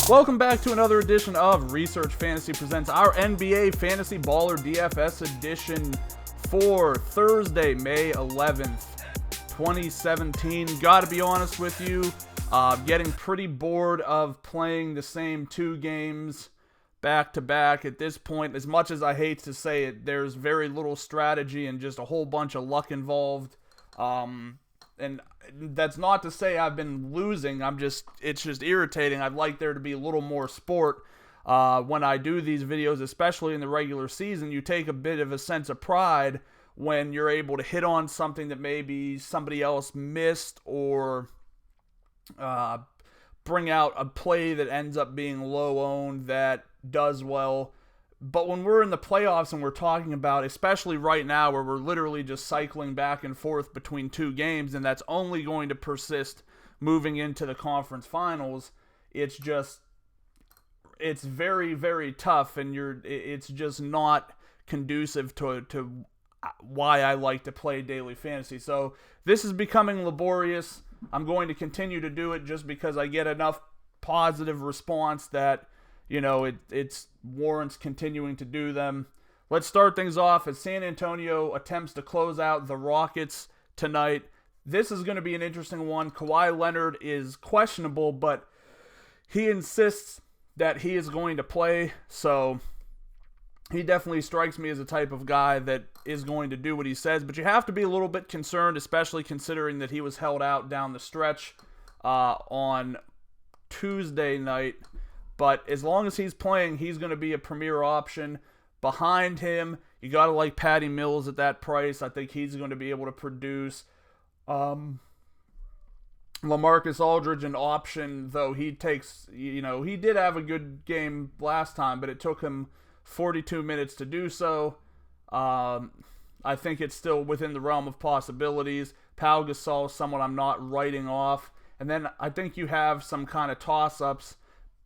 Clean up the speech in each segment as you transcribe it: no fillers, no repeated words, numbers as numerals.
Welcome back to another edition of Research Fantasy Presents, our NBA Fantasy Baller DFS edition for Thursday, May 11th, 2017. Gotta be honest with you, getting pretty bored of playing the same two games back to back at this point. As much as I hate to say it, there's very little strategy and just a whole bunch of luck involved. And that's not to say I've been losing. It's just irritating. I'd like there to be a little more sport when I do these videos, especially in the regular season. You take a bit of a sense of pride when you're able to hit on something that maybe somebody else missed, or bring out a play that ends up being low owned that does well. But when we're in the playoffs and we're talking about, especially right now where we're literally just cycling back and forth between two games, and that's only going to persist moving into the conference finals, it's very, very tough, and it's just not conducive to why I like to play daily fantasy. So this is becoming laborious. I'm going to continue to do it just because I get enough positive response that, you know, it's warrants continuing to do them. Let's start things off as San Antonio attempts to close out the Rockets tonight. This is going to be an interesting one. Kawhi Leonard is questionable, but he insists that he is going to play, so he definitely strikes me as a type of guy that is going to do what he says. But you have to be a little bit concerned, especially considering that he was held out down the stretch on Tuesday night. But as long as he's playing, he's going to be a premier option. Behind him, you got to like Patty Mills at that price. I think he's going to be able to produce. LaMarcus Aldridge, an option, though he did have a good game last time, but it took him 42 minutes to do so. I think it's still within the realm of possibilities. Pau Gasol, someone I'm not writing off. And then I think you have some kind of toss-ups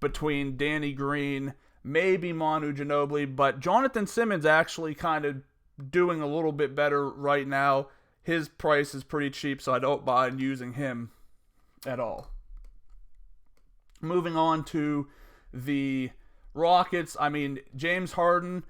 between Danny Green, maybe Manu Ginobili, but Jonathan Simmons actually kind of doing a little bit better right now. His price is pretty cheap, so I don't mind using him at all. Moving on to the Rockets, James Harden,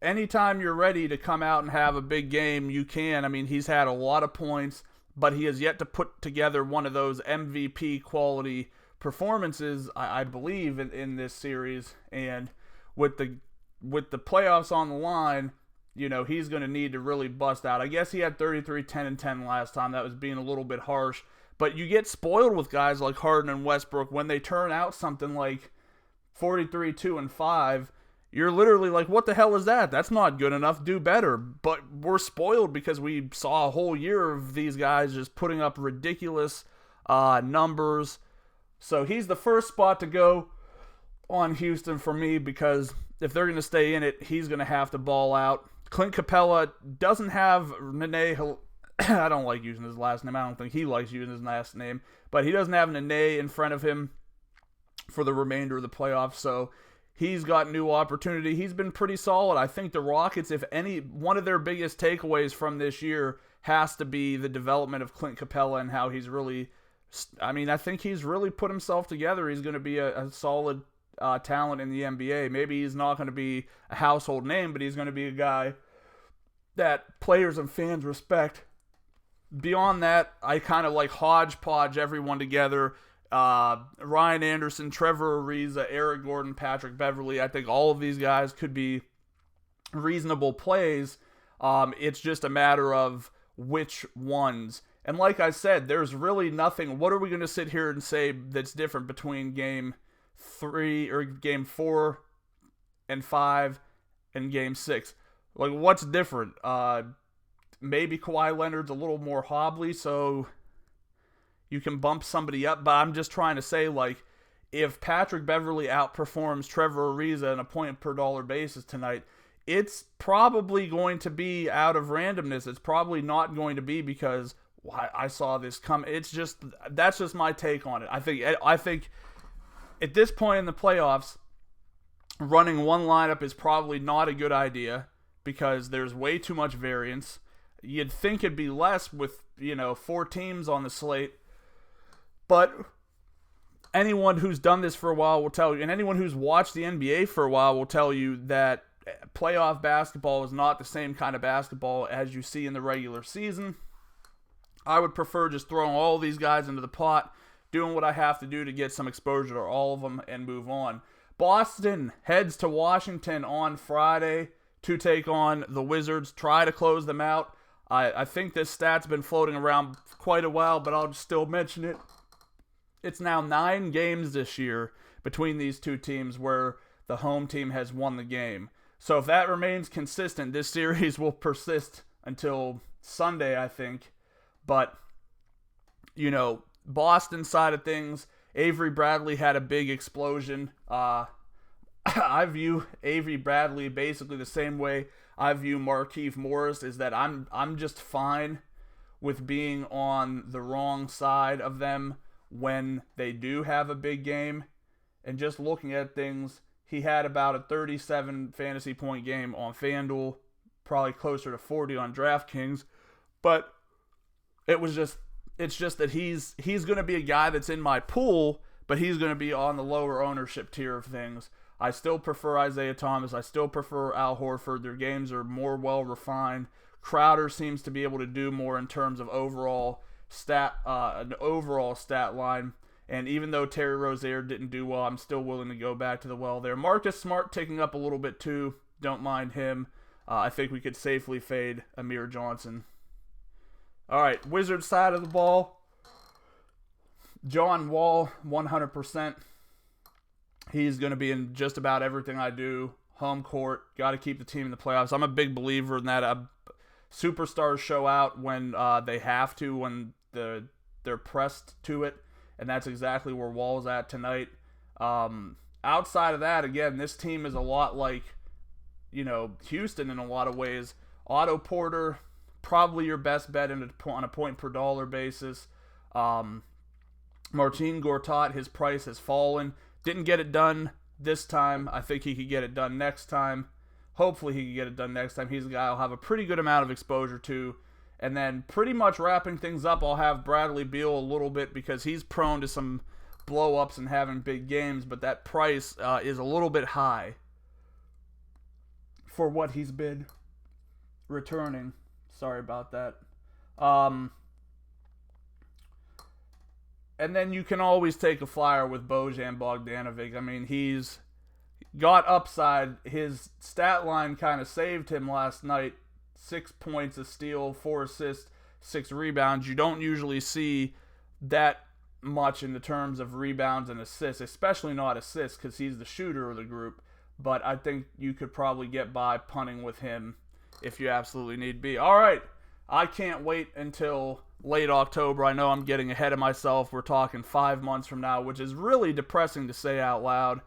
anytime you're ready to come out and have a big game, you can. He's had a lot of points, but he has yet to put together one of those MVP quality performances, I believe, in this series. And with the playoffs on the line, he's going to need to really bust out. I guess he had 33, 10, and 10 last time. That was being a little bit harsh. But you get spoiled with guys like Harden and Westbrook when they turn out something like 43, 2, and 5. You're literally like, what the hell is that? That's not good enough. Do better. But we're spoiled because we saw a whole year of these guys just putting up ridiculous numbers. So he's the first spot to go on Houston for me, because if they're going to stay in it, he's going to have to ball out. Clint Capella doesn't have Nene. I don't like using his last name. I don't think he likes using his last name. But he doesn't have Nene in front of him for the remainder of the playoffs. So he's got new opportunity. He's been pretty solid. I think the Rockets, if any, one of their biggest takeaways from this year has to be the development of Clint Capella and how he's really... I think he's really put himself together. He's going to be a solid talent in the NBA. Maybe he's not going to be a household name, but he's going to be a guy that players and fans respect. Beyond that, I kind of like hodgepodge everyone together. Ryan Anderson, Trevor Ariza, Eric Gordon, Patrick Beverley. I think all of these guys could be reasonable plays. It's just a matter of which ones. And like I said, there's really nothing. What are we going to sit here and say that's different between game 3 or game 4 and 5 and game 6? Like, what's different? Maybe Kawhi Leonard's a little more hobbly, so you can bump somebody up. But I'm just trying to say, like, if Patrick Beverley outperforms Trevor Ariza on a point per dollar basis tonight, it's probably going to be out of randomness. It's probably not going to be because I saw this come. That's just my take on it. I think at this point in the playoffs, running one lineup is probably not a good idea because there's way too much variance. You'd think it'd be less with, 4 teams on the slate. But anyone who's done this for a while will tell you, and anyone who's watched the NBA for a while will tell you that playoff basketball is not the same kind of basketball as you see in the regular season. I would prefer just throwing all these guys into the pot, doing what I have to do to get some exposure to all of them, and move on. Boston heads to Washington on Friday to take on the Wizards, try to close them out. I think this stat's been floating around quite a while, but I'll still mention it. It's now 9 games this year between these two teams where the home team has won the game. So if that remains consistent, this series will persist until Sunday, I think. But, you know, Boston side of things, Avery Bradley had a big explosion. I view Avery Bradley basically the same way I view Markieff Morris, is that I'm just fine with being on the wrong side of them when they do have a big game. And just looking at things, he had about a 37 fantasy point game on FanDuel, probably closer to 40 on DraftKings. But it's just that he's going to be a guy that's in my pool, but he's going to be on the lower ownership tier of things. I still prefer Isaiah Thomas. I still prefer Al Horford. Their games are more well-refined. Crowder seems to be able to do more in terms of an overall stat line. And even though Terry Rozier didn't do well, I'm still willing to go back to the well there. Marcus Smart ticking up a little bit too. Don't mind him. I think we could safely fade Amir Johnson. All right, Wizards side of the ball. John Wall, 100%. He's going to be in just about everything I do. Home court, got to keep the team in the playoffs. I'm a big believer in that. Superstars show out when they have to, when they're pressed to it, and that's exactly where Wall's at tonight. Outside of that, again, this team is a lot like, Houston in a lot of ways. Otto Porter, probably your best bet on a point per dollar basis. Marcin Gortat, his price has fallen. Didn't get it done this time. I think he could get it done next time. Hopefully he can get it done next time. He's a guy I'll have a pretty good amount of exposure to. And then pretty much wrapping things up, I'll have Bradley Beal a little bit because he's prone to some blow-ups and having big games, but that price is a little bit high for what he's been returning. Sorry about that. And then you can always take a flyer with Bojan Bogdanovic. I mean, he's got upside. His stat line kind of saved him last night. 6 points, a steal, 4 assists, 6 rebounds. You don't usually see that much in the terms of rebounds and assists, especially not assists because he's the shooter of the group. But I think you could probably get by punting with him if you absolutely need be. All right. I can't wait until late October. I know I'm getting ahead of myself. We're talking 5 months from now, which is really depressing to say out loud.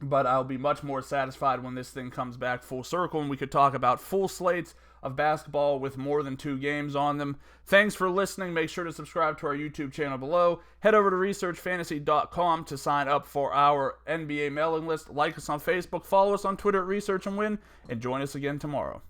But I'll be much more satisfied when this thing comes back full circle and we could talk about full slates of basketball with more than 2 games on them. Thanks for listening. Make sure to subscribe to our YouTube channel below. Head over to researchfantasy.com to sign up for our NBA mailing list. Like us on Facebook. Follow us on Twitter at Research and Win. And join us again tomorrow.